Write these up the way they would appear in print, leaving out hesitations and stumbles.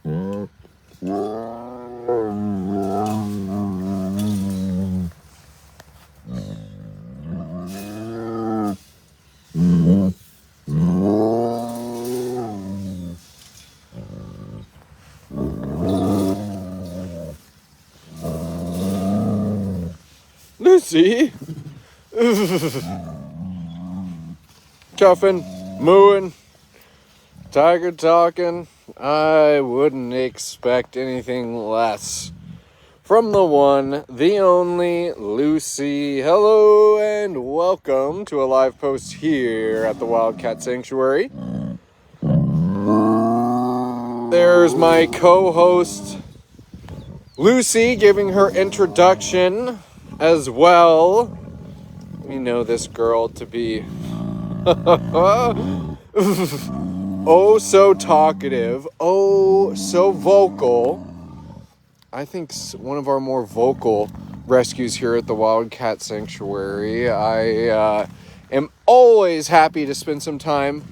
Lucy, chuffing, mooing, tiger talking. I wouldn't expect anything less from the one, the only Lucy. Hello and welcome to a live post here at the Wildcat Sanctuary. There's my co-host Lucy giving her introduction as well. We know this girl to be oh so talkative, oh so vocal. I think one of our more vocal rescues here at the Wildcat Sanctuary. I am always happy to spend some time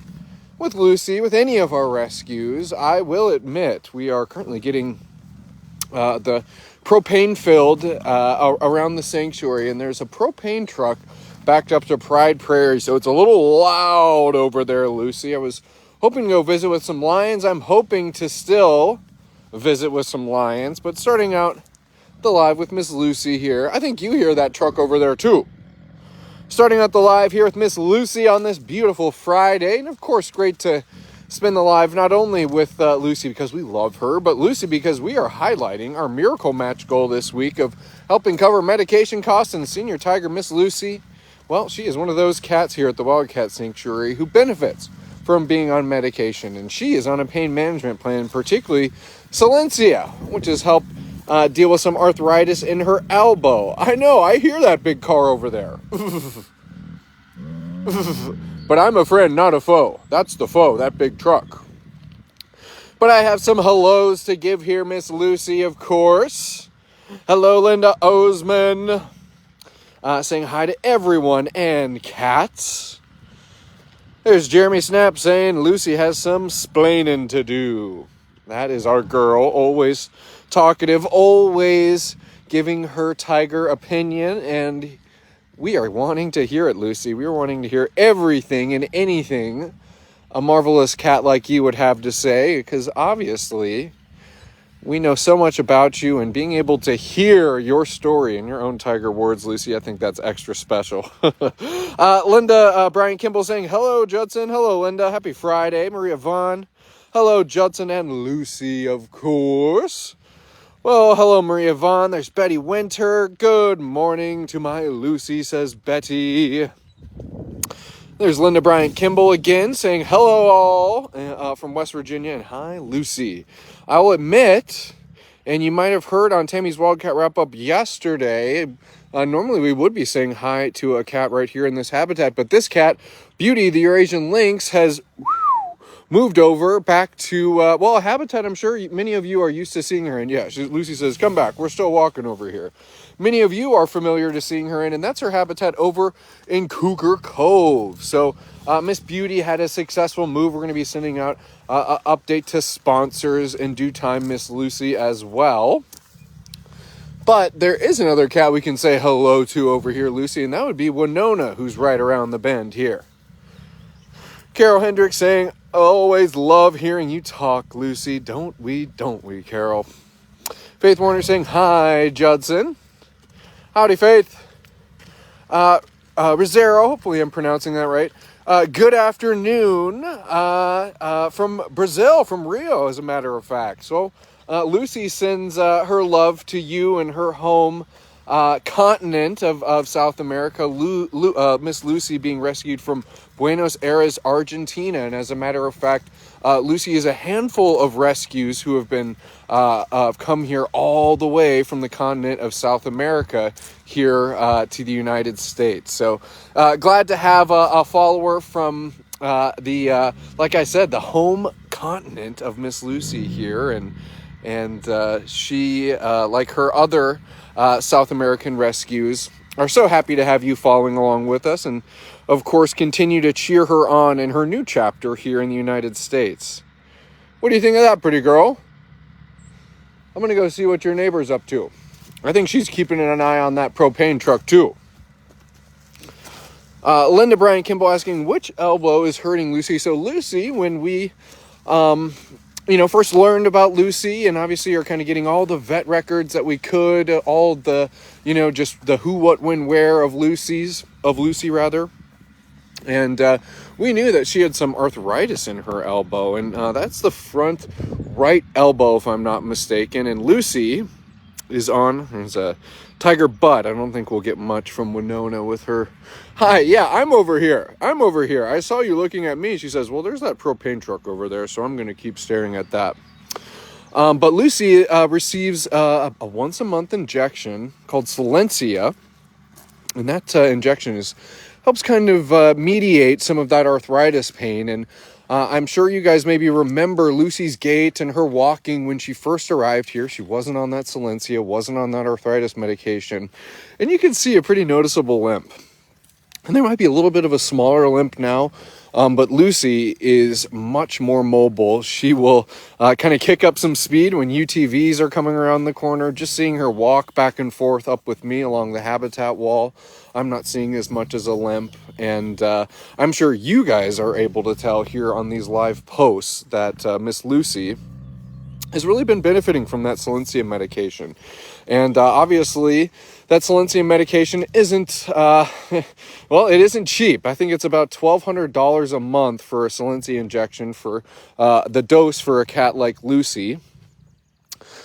with Lucy, with any of our rescues. I will admit, we are currently getting the propane filled around the sanctuary, and there's a propane truck backed up to Pride Prairie, so it's a little loud over there, Lucy. I was hoping to go visit with some lions. I'm hoping to still visit with some lions, but starting out the live with Miss Lucy here. I think you hear that truck over there too. Starting out the live here with Miss Lucy on this beautiful Friday, and of course great to spend the live not only with Lucy because we love her, but Lucy because we are highlighting our Miracle Match goal this week of helping cover medication costs. And senior tiger Miss Lucy, well, she is one of those cats here at the Wildcat Sanctuary who benefits from being on medication, and she is on a pain management plan, particularly Silencia, which has helped deal with some arthritis in her elbow. I know, I hear that big car over there. But I'm a friend, not a foe. That's the foe, that big truck. But I have some hellos to give here, Miss Lucy, of course. Hello, Linda Osman. Saying hi to everyone and cats. There's Jeremy Snap saying Lucy has some splaining to do. That is our girl, always talkative, always giving her tiger opinion, and we are wanting to hear it, Lucy. We are wanting to hear everything and anything a marvelous cat like you would have to say, because obviously we know so much about you, and being able to hear your story in your own tiger words, Lucy, I think that's extra special. Linda Brian Kimball saying, hello, Judson. Hello, Linda. Happy Friday. Maria Vaughn. Hello, Judson and Lucy, of course. Well, hello, Maria Vaughn. There's Betty Winter. Good morning to my Lucy, says Betty. There's Linda Bryant Kimball again saying hello all from West Virginia, and hi, Lucy. I will admit, and you might have heard on Tammy's Wildcat Wrap-Up yesterday, normally we would be saying hi to a cat right here in this habitat, but this cat, Beauty, the Eurasian Lynx, has moved over back to, a habitat I'm sure many of you are used to seeing her in. Yeah, Lucy says, come back. We're still walking over here. Many of you are familiar to seeing her in, and that's her habitat over in Cougar Cove. So Miss Beauty had a successful move. We're going to be sending out an update to sponsors in due time, Miss Lucy, as well. But there is another cat we can say hello to over here, Lucy, and that would be Winona, who's right around the bend here. Carol Hendricks saying, always love hearing you talk, Lucy. Don't we, Carol? Faith Warner saying, hi, Judson. Howdy, Faith. Rosero, hopefully I'm pronouncing that right. Good afternoon from Brazil, from Rio, as a matter of fact. So Lucy sends her love to you and her home continent of South America. Miss Lucy being rescued from Buenos Aires, Argentina. And as a matter of fact, Lucy is a handful of rescues who have been come here all the way from the continent of South America here to the United States. So glad to have a follower from like I said, the home continent of Miss Lucy here. And she, like her other South American rescues, are so happy to have you following along with us, and of course continue to cheer her on in her new chapter here in the United States. What do you think of that, pretty girl? I'm going to go see what your neighbor's up to. I think she's keeping an eye on that propane truck too. Linda Bryan Kimball asking, which elbow is hurting Lucy? So Lucy, when we, first learned about Lucy, and obviously are kind of getting all the vet records that we could, all the, just the who, what, when, where of Lucy. And we knew that she had some arthritis in her elbow, and that's the front right elbow, if I'm not mistaken. And Lucy is on, there's a tiger butt. I don't think we'll get much from Winona with her. Hi, yeah, I'm over here. I saw you looking at me. She says, well, there's that propane truck over there, so I'm going to keep staring at that. But Lucy receives a once-a-month injection called Silencia, and that injection helps kind of mediate some of that arthritis pain. And I'm sure you guys maybe remember Lucy's gait and her walking when she first arrived here. She wasn't on that Silencia, wasn't on that arthritis medication. And you can see a pretty noticeable limp. And there might be a little bit of a smaller limp now, but Lucy is much more mobile. She will kind of kick up some speed when UTVs are coming around the corner. Just seeing her walk back and forth up with me along the habitat wall, I'm not seeing as much as a limp. And I'm sure you guys are able to tell here on these live posts that Miss Lucy has really been benefiting from that Silencia medication. And obviously, that Silencia medication isn't, it isn't cheap. I think it's about $1,200 a month for a Silencia injection for the dose for a cat like Lucy.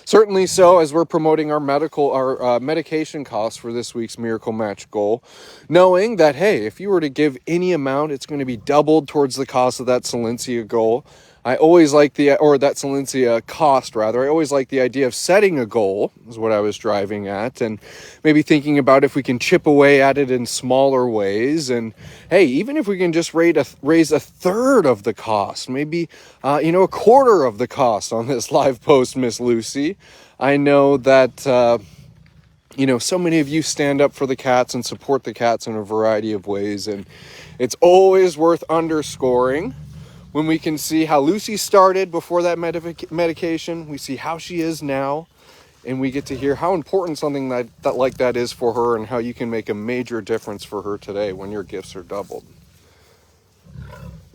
Certainly so, as we're promoting our medication costs for this week's Miracle Match goal, knowing that, hey, if you were to give any amount, it's going to be doubled towards the cost of that Silencia goal. I always like that Silencia cost, rather. I always like the idea of setting a goal, is what I was driving at, and maybe thinking about if we can chip away at it in smaller ways. And hey, even if we can just raise a third of the cost, maybe, a quarter of the cost on this live post, Miss Lucy. I know that, so many of you stand up for the cats and support the cats in a variety of ways, and it's always worth underscoring when we can see how Lucy started before that medication, we see how she is now, and we get to hear how important something like that is for her, and how you can make a major difference for her today when your gifts are doubled.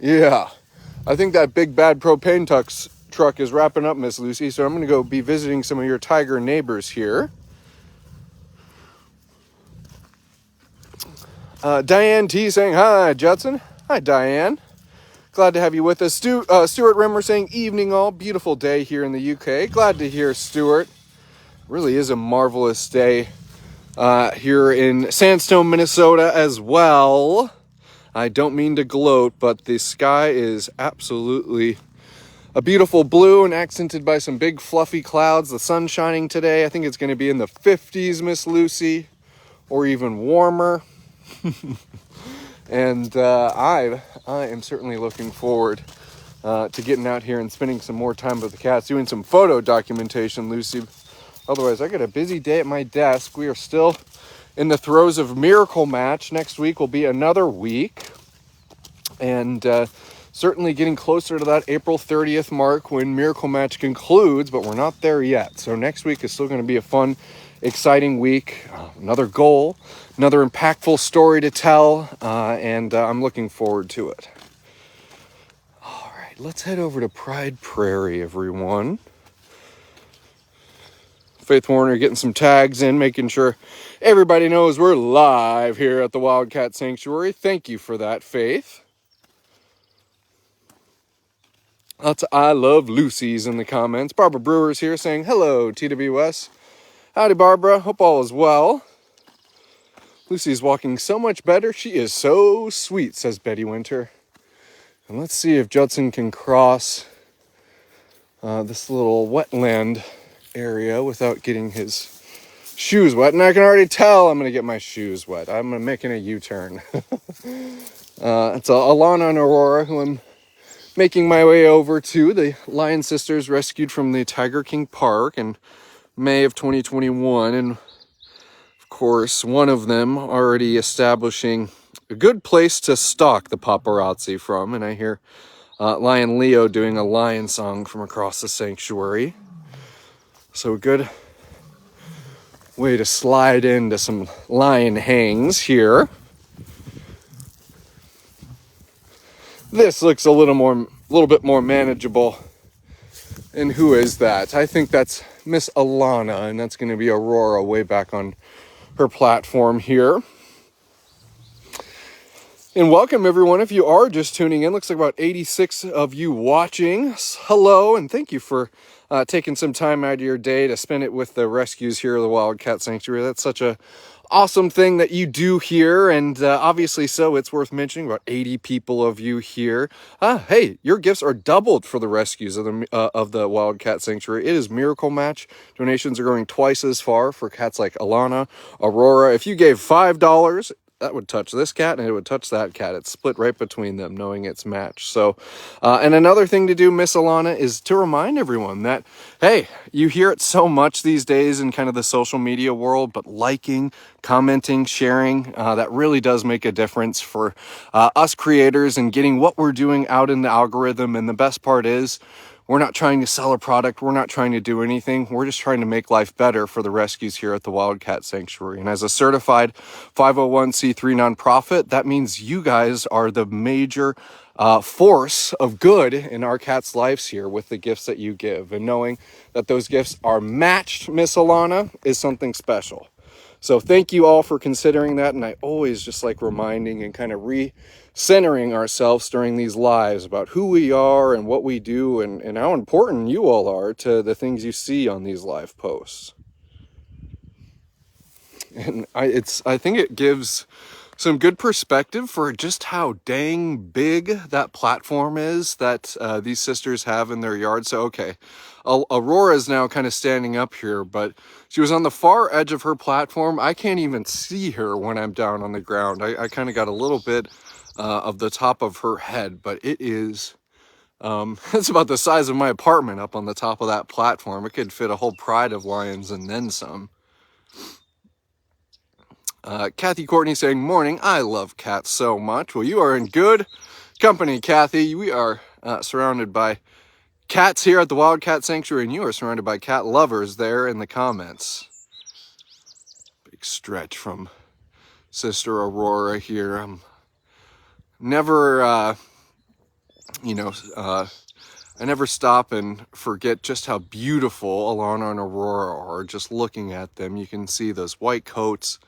Yeah, I think that big bad propane truck is wrapping up, Miss Lucy, so I'm going to go be visiting some of your tiger neighbors here. Diane T saying, hi, Judson. Hi, Diane. Glad to have you with us. Stuart Rimmer saying, evening all. Beautiful day here in the UK. Glad to hear, Stuart. Really is a marvelous day here in Sandstone, Minnesota as well. I don't mean to gloat, but the sky is absolutely a beautiful blue and accented by some big fluffy clouds. The sun shining today. I think it's going to be in the 50s, Miss Lucy, or even warmer. And I am certainly looking forward to getting out here and spending some more time with the cats, doing some photo documentation, Lucy. Otherwise, I got a busy day at my desk. We are still in the throes of Miracle Match. Next week will be another week. And certainly getting closer to that April 30th mark when Miracle Match concludes, but we're not there yet. So next week is still going to be a fun, exciting week. Another goal, another impactful story to tell, and I'm looking forward to it. All right, let's head over to Pride Prairie, everyone. Faith Warner getting some tags in, making sure everybody knows we're live here at the Wildcat Sanctuary. Thank you for that, Faith. Lots of I love Lucy's in the comments. Barbara Brewer's here saying, hello, TWS. Howdy, Barbara. Hope all is well. Lucy's walking so much better. She is so sweet, says Betty Winter. And let's see if Judson can cross this little wetland area without getting his shoes wet. And I can already tell I'm going to get my shoes wet. I'm making a U-turn. It's Alana and Aurora, who I'm making my way over to. The Lion Sisters rescued from the Tiger King Park in May of 2021. And of course, one of them already establishing a good place to stalk the paparazzi from. And I hear Lion Leo doing a lion song from across the sanctuary. So a good way to slide into some lion hangs here. This looks a little bit more manageable. And who is that? I think that's Miss Alana, and that's going to be Aurora way back on her platform here. And welcome everyone. If you are just tuning in, looks like about 86 of you watching. Hello, and thank you for taking some time out of your day to spend it with the rescues here at the Wildcat Sanctuary. That's such a awesome thing that you do here, and obviously so it's worth mentioning, about 80 people of you here. Hey, your gifts are doubled for the rescues of the Wildcat Sanctuary. It is Miracle Match. Donations are going twice as far for cats like Alana, Aurora. If you gave $5, that would touch this cat and it would touch that cat. It's split right between them, knowing it's matched. So, and another thing to do, Miss Alana, is to remind everyone that, hey, you hear it so much these days in kind of the social media world, but liking, commenting, sharing, that really does make a difference for us creators and getting what we're doing out in the algorithm. And the best part is, we're not trying to sell a product. We're not trying to do anything. We're just trying to make life better for the rescues here at the Wildcat Sanctuary. And as a certified 501c3 nonprofit, that means you guys are the major force of good in our cats' lives here with the gifts that you give. And knowing that those gifts are matched, Miss Alana, is something special. So thank you all for considering that. And I always just like reminding and kind of centering ourselves during these lives about who we are and what we do and how important you all are to the things you see on these live posts. And I think it gives some good perspective for just how dang big that platform is that these sisters have in their yard. So, okay, Aurora is now kind of standing up here, but she was on the far edge of her platform. I can't even see her when I'm down on the ground. I kind of got a little bit of the top of her head, but it is, it's about the size of my apartment up on the top of that platform. It could fit a whole pride of lions and then some. Kathy Courtney saying, morning, I love cats so much. Well, you are in good company, Kathy. We are surrounded by cats here at the Wildcat Sanctuary, and you are surrounded by cat lovers there in the comments. Big stretch from Sister Aurora here. I'm never, I never stop and forget just how beautiful Alana and Aurora are. Just looking at them, you can see those white coats.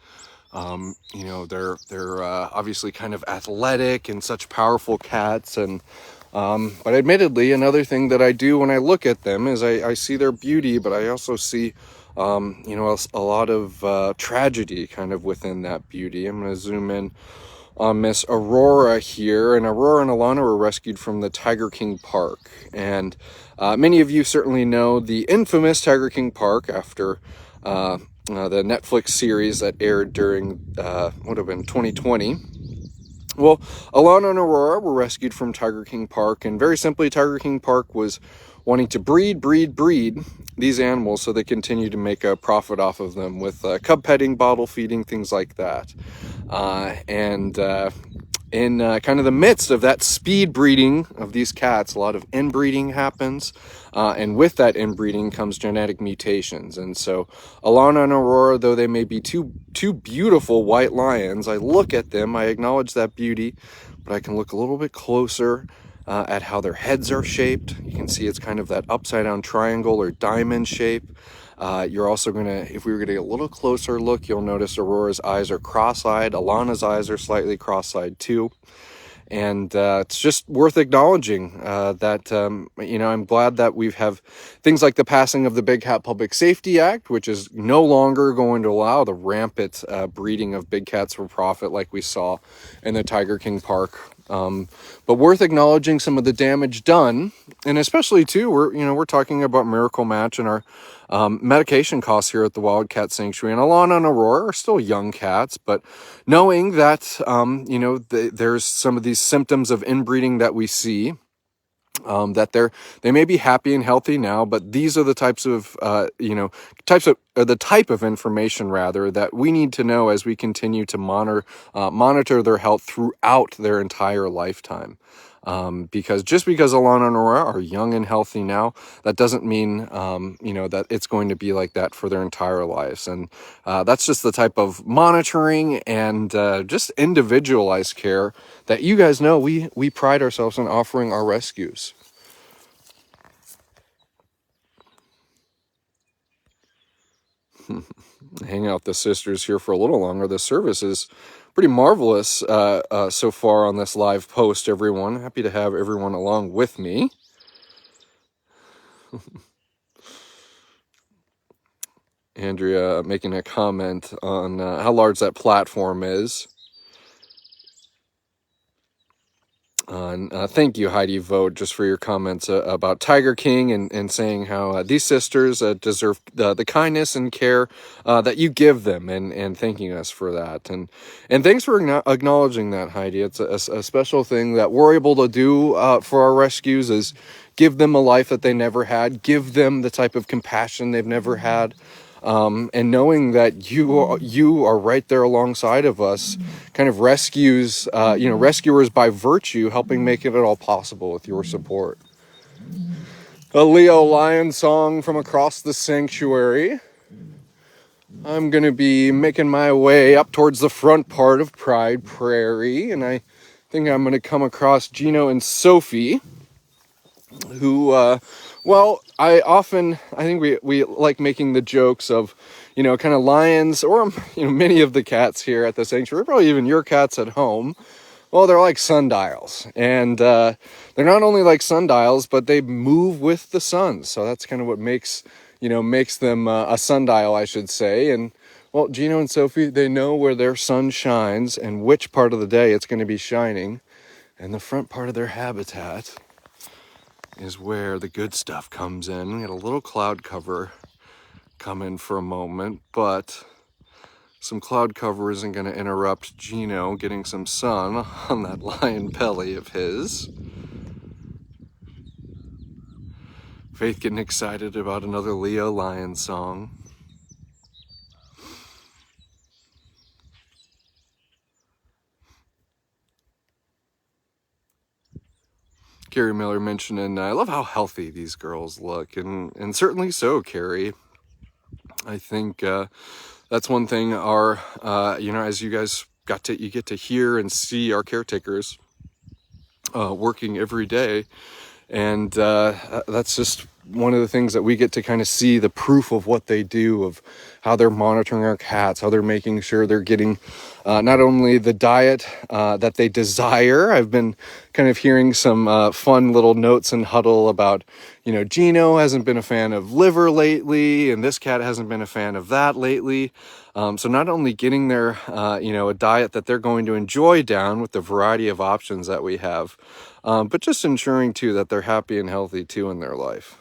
They're obviously kind of athletic and such powerful cats. And but admittedly, another thing that I do when I look at them is I see their beauty, but I also see a lot of tragedy kind of within that beauty. I'm going to zoom in on Miss Aurora here, and Aurora and Alana were rescued from the Tiger King Park. And many of you certainly know the infamous Tiger King Park after the Netflix series that aired during, would have been 2020. Well, Alana and Aurora were rescued from Tiger King Park, and very simply, Tiger King Park was wanting to breed these animals so they continue to make a profit off of them with cub petting, bottle feeding, things like that. In kind of the midst of that speed breeding of these cats, a lot of inbreeding happens, and with that inbreeding comes genetic mutations. And so Alana and Aurora, though they may be two beautiful white lions, I look at them, I acknowledge that beauty, but I can look a little bit closer at how their heads are shaped. You can see it's kind of that upside down triangle or diamond shape. You're also if we were gonna get a little closer look, you'll notice Aurora's eyes are cross-eyed. Alana's eyes are slightly cross-eyed too. And it's just worth acknowledging that, I'm glad that we have things like the passing of the Big Cat Public Safety Act, which is no longer going to allow the rampant breeding of big cats for profit like we saw in the Tiger King Park. But worth acknowledging some of the damage done, and especially too, we're talking about Miracle Match and our medication costs here at the Wildcat Sanctuary. And Alana and Aurora are still young cats, but knowing that there's some of these symptoms of inbreeding that we see, that they may be happy and healthy now, but these are the the type of information rather that we need to know as we continue to monitor their health throughout their entire lifetime. Because just because Alana and Aurora are young and healthy now, that doesn't mean, that it's going to be like that for their entire lives. And that's just the type of monitoring and just individualized care that you guys know we pride ourselves in offering our rescues. Hang out the sisters here for a little longer. The service is pretty marvelous so far on this live post, everyone. Happy to have everyone along with me. Andrea making a comment on how large that platform is. Thank you, Heidi Vogt, just for your comments about Tiger King and saying how these sisters deserve the kindness and care that you give them, and thanking us for that. And thanks for acknowledging that, Heidi. It's a special thing that we're able to do for our rescues, is give them a life that they never had, give them the type of compassion they've never had. And knowing that you are right there alongside of us, kind of rescuers by virtue, helping make it all possible with your support. A Leo Lion song from across the sanctuary. I'm going to be making my way up towards the front part of Pride Prairie, and I think I'm going to come across Gino and Sophie, who, I think we like making the jokes of, kind of lions, or, many of the cats here at the sanctuary, probably even your cats at home. Well, they're like sundials, and they're not only like sundials, but they move with the sun. So that's kind of what makes them a sundial, I should say. And well, Gino and Sophie, they know where their sun shines and which part of the day it's going to be shining. And the front part of their habitat is where the good stuff comes in. We had a little cloud cover come in for a moment, but some cloud cover isn't going to interrupt Gino getting some sun on that lion belly of his. Faith getting excited about another Leo Lion song. Carrie Miller mentioning, I love how healthy these girls look, and certainly so, Carrie. I think that's one thing our, as you guys you get to hear and see our caretakers working every day, and that's just one of the things that we get to kind of see the proof of what they do, of how they're monitoring our cats, how they're making sure they're getting not only the diet that they desire. I've been kind of hearing some fun little notes and huddle about, Gino hasn't been a fan of liver lately, and this cat hasn't been a fan of that lately. So not only getting their, a diet that they're going to enjoy down with the variety of options that we have, but just ensuring too that they're happy and healthy too in their life.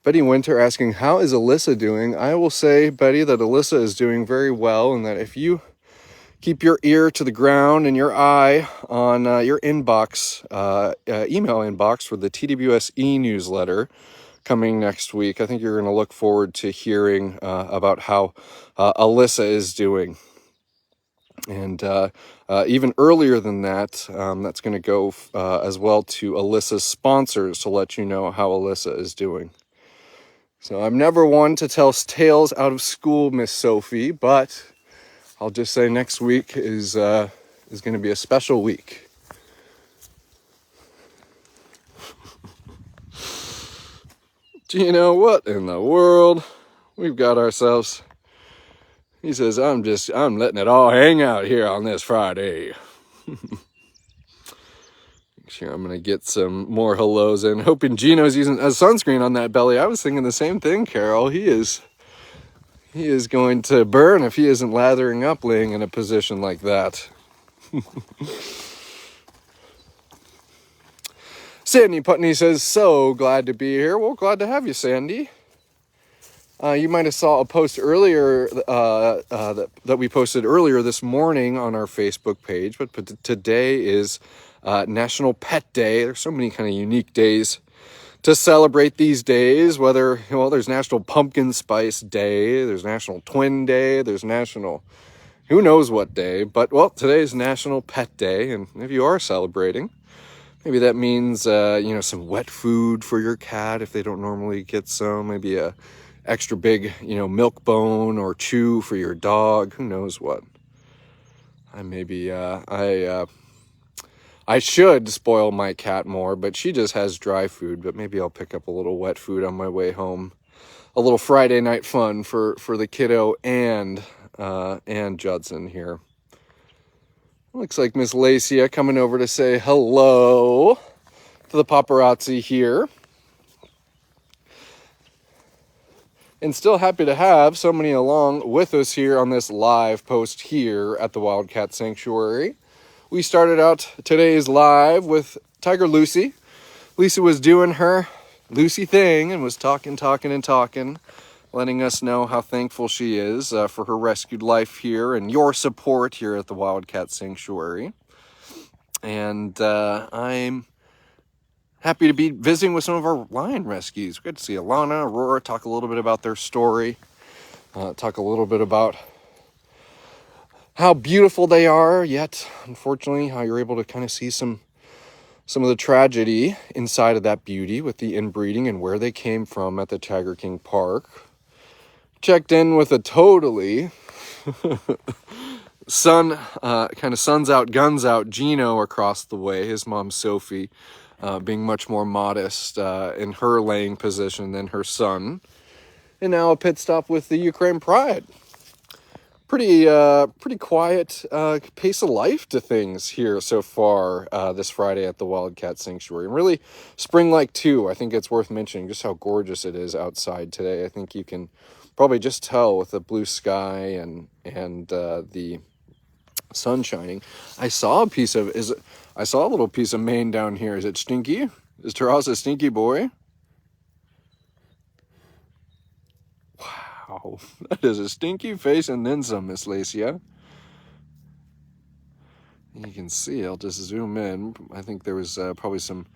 Betty Winter asking, how is Alyssa doing? I will say, Betty, that Alyssa is doing very well, and that if you keep your ear to the ground and your eye on your inbox, email inbox for the TWS e-newsletter coming next week, I think you're going to look forward to hearing about how Alyssa is doing. And even earlier than that, that's going to go as well to Alyssa's sponsors to let you know how Alyssa is doing. So I'm never one to tell tales out of school, Miss Sophie, but I'll just say next week is going to be a special week. Gino, what in the world? We've got ourselves. He says, I'm letting it all hang out here on this Friday. Sure, I'm going to get some more hellos in. Hoping Gino's using a sunscreen on that belly. I was thinking the same thing, Carol. He is going to burn if he isn't lathering up laying in a position like that. Sandy Putney says, so glad to be here. Well, glad to have you, Sandy. You might have saw a post earlier that we posted earlier this morning on our Facebook page, but today is National Pet Day. There's so many kind of unique days to celebrate these days, there's National Pumpkin Spice Day, there's National Twin Day, there's National who knows what day, but, today's National Pet Day, and if you are celebrating, Maybe that means, some wet food for your cat if they don't normally get some. Maybe a extra big, milk bone or chew for your dog. Who knows what? I should spoil my cat more, but she just has dry food. But maybe I'll pick up a little wet food on my way home. A little Friday night fun for the kiddo and Judson here. Looks like Miss Lacia coming over to say hello to the paparazzi here. And still happy to have so many along with us here on this live post here at the Wildcat Sanctuary. We started out today's live with Tiger Lucy. Lisa was doing her Lucy thing and was talking, letting us know how thankful she is for her rescued life here and your support here at the Wildcat Sanctuary. And I'm happy to be visiting with some of our lion rescues. We got to see Alana, Aurora, talk a little bit about their story, talk a little bit about how beautiful they are, yet unfortunately how you're able to kind of see some of the tragedy inside of that beauty with the inbreeding and where they came from at the Tiger King Park. Checked in with a totally son, kind of sons out, guns out, Gino across the way, his mom Sophie, being much more modest in her laying position than her son. And now a pit stop with the Ukraine Pride. Pretty quiet pace of life to things here so far this Friday at the Wildcat Sanctuary. And really spring-like too. I think it's worth mentioning just how gorgeous it is outside today. I think you can probably just tell with the blue sky and the sun shining. I saw a little piece of mane down here. Is it stinky? Is Teras a stinky boy? Wow, that is a stinky face and then some, Miss Lacia. You can see, I'll just zoom in. I think there was probably some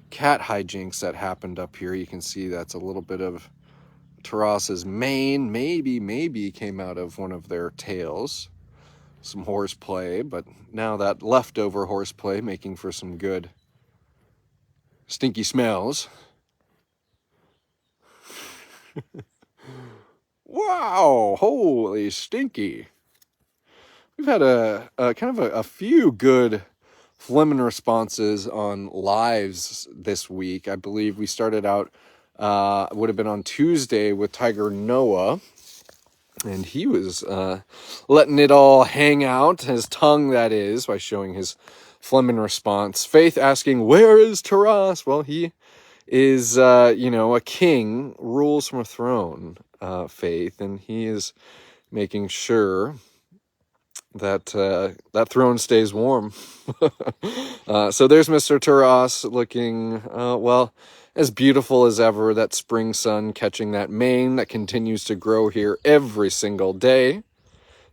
cat hijinks that happened up here. You can see that's a little bit of Teras's mane. Maybe came out of one of their tails. Some horseplay, but now that leftover horseplay making for some good stinky smells. Wow, holy stinky. We've had a kind of a few good Fleming responses on lives this week. I believe we started out, would have been on Tuesday with Tiger Noah. And he was letting it all hang out, his tongue that is, by showing his Fleming response. Faith asking, where is Teras? Well, he is, a king, rules from a throne, Faith, and he is making sure that that throne stays warm. So there's Mr. Teras looking, as beautiful as ever, that spring sun catching that mane that continues to grow here every single day.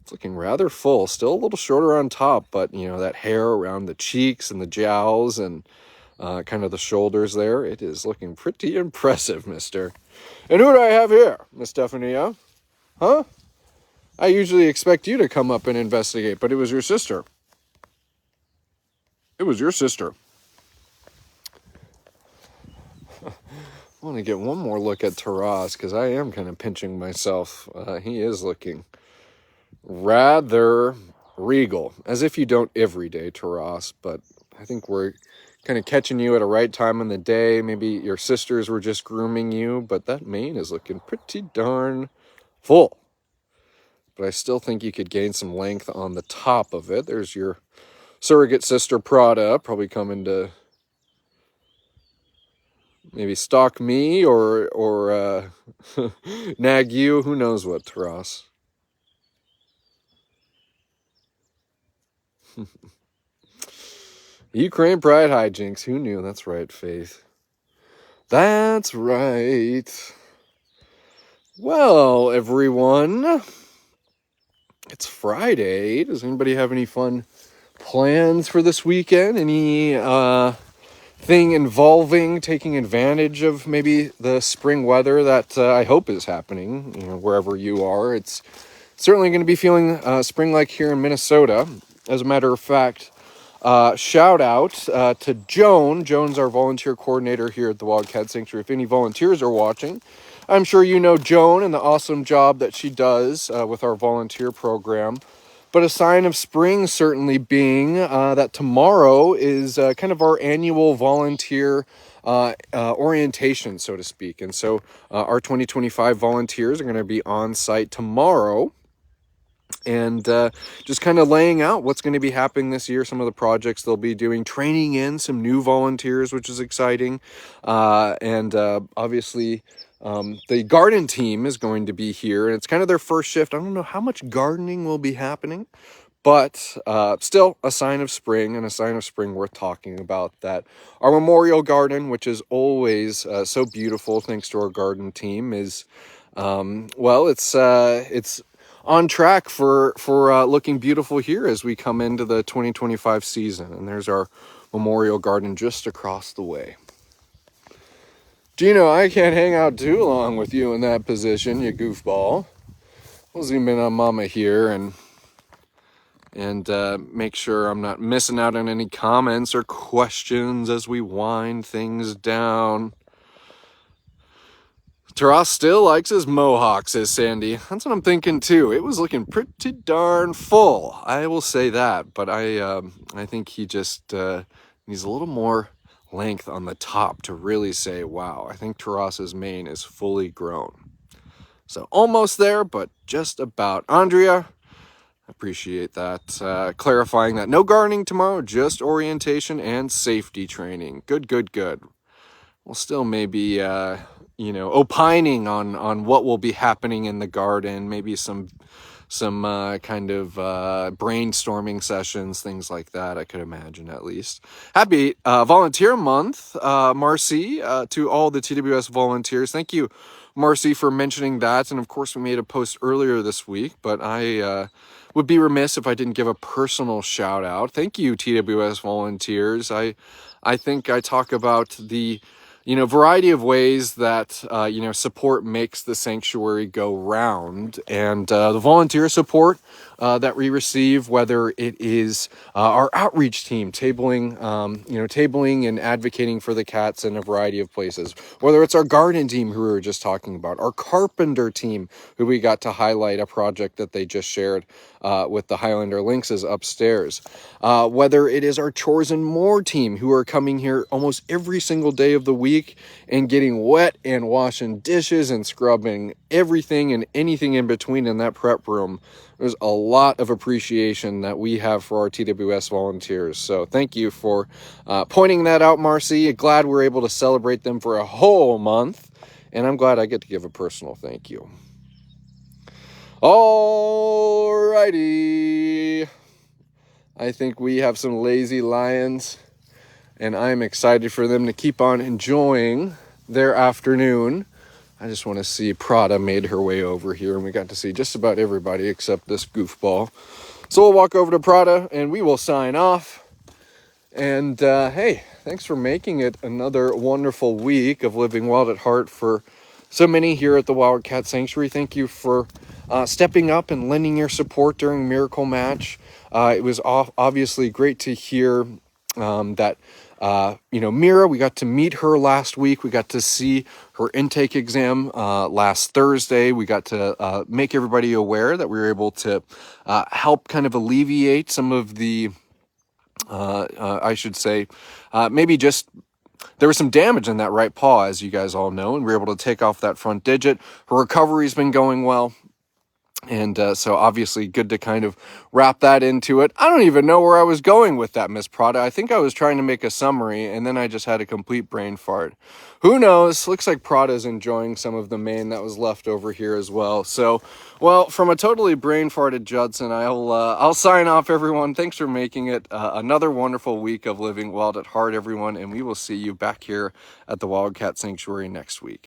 It's looking rather full, still a little shorter on top, but, that hair around the cheeks and the jowls and kind of the shoulders there, it is looking pretty impressive, mister. And who do I have here, Miss Stephania? Huh? I usually expect you to come up and investigate, but it was your sister. It was your sister. I want to get one more look at Teras, because I am kind of pinching myself. He is looking rather regal, as if you don't every day, Teras, but I think we're kind of catching you at a right time in the day. Maybe your sisters were just grooming you, but that mane is looking pretty darn full. But I still think you could gain some length on the top of it. There's your surrogate sister, Prada, probably coming to maybe stalk me or nag you. Who knows what, Teras? Ukraine Pride hijinks. Who knew? That's right, Faith. That's right. Well, everyone, it's Friday. Does anybody have any fun plans for this weekend? Any thing involving taking advantage of maybe the spring weather that I hope is happening, wherever you are? It's certainly going to be feeling spring-like here in Minnesota. As a matter of fact, shout out to Joan. Joan's our volunteer coordinator here at the Wildcat Sanctuary. If any volunteers are watching, I'm sure you know Joan and the awesome job that she does with our volunteer program. But a sign of spring certainly being that tomorrow is kind of our annual volunteer orientation, so to speak. And so our 2025 volunteers are going to be on site tomorrow and just kind of laying out what's going to be happening this year, some of the projects they'll be doing, training in some new volunteers, which is exciting. And obviously, the garden team is going to be here, and it's kind of their first shift. I don't know how much gardening will be happening, but still a sign of spring, and a sign of spring worth talking about. That our memorial garden, which is always so beautiful thanks to our garden team, is it's on track for looking beautiful here as we come into the 2025 season. And there's our memorial garden just across the way. Gino, I can't hang out too long with you in that position, you goofball. We'll zoom in on Mama here and make sure I'm not missing out on any comments or questions as we wind things down. Teras still likes his mohawk, says Sandy. That's what I'm thinking too. It was looking pretty darn full, I will say that. But I think he just needs a little more length on the top to really say, wow, I think Teras's mane is fully grown. So almost there, but just about. Andrea, appreciate that. Clarifying that no gardening tomorrow, just orientation and safety training. Good. We'll still maybe, opining on what will be happening in the garden, maybe some kind of brainstorming sessions, things like that, I could imagine at least. Happy Volunteer Month, Marcy, to all the TWS volunteers. Thank you, Marcy, for mentioning that. And of course, we made a post earlier this week, but I would be remiss if I didn't give a personal shout out. Thank you, TWS volunteers. I think I talk about the variety of ways that, support makes the sanctuary go round. And the volunteer support that we receive, whether it is our outreach team tabling and advocating for the cats in a variety of places, whether it's our garden team who we were just talking about, our carpenter team who we got to highlight a project that they just shared with the Highlander Lynxes upstairs, whether it is our chores and more team who are coming here almost every single day of the week and getting wet and washing dishes and scrubbing everything and anything in between in that prep room. There's a lot of appreciation that we have for our TWS volunteers. So thank you for pointing that out, Marcy. Glad we're able to celebrate them for a whole month. And I'm glad I get to give a personal thank you. Alrighty. I think we have some lazy lions, and I'm excited for them to keep on enjoying their afternoon. I just want to see Prada made her way over here, and we got to see just about everybody except this goofball. So we'll walk over to Prada, and we will sign off. And hey, thanks for making it another wonderful week of living wild at heart for so many here at the Wildcat Sanctuary. Thank you for stepping up and lending your support during Miracle Match. It was obviously great to hear that Mira, we got to meet her last week. We got to see her intake exam last Thursday. We got to make everybody aware that we were able to help kind of alleviate some of the, maybe just there was some damage in that right paw, as you guys all know, and we were able to take off that front digit. Her recovery's been going well. And so obviously good to kind of wrap that into it. I don't even know where I was going with that, Miss Prada. I think I was trying to make a summary, and then I just had a complete brain fart. Who knows? Looks like Prada's enjoying some of the mane that was left over here as well. So, well, from a totally brain farted Judson, I'll sign off, everyone. Thanks for making it another wonderful week of living wild at heart, everyone. And we will see you back here at the Wildcat Sanctuary next week.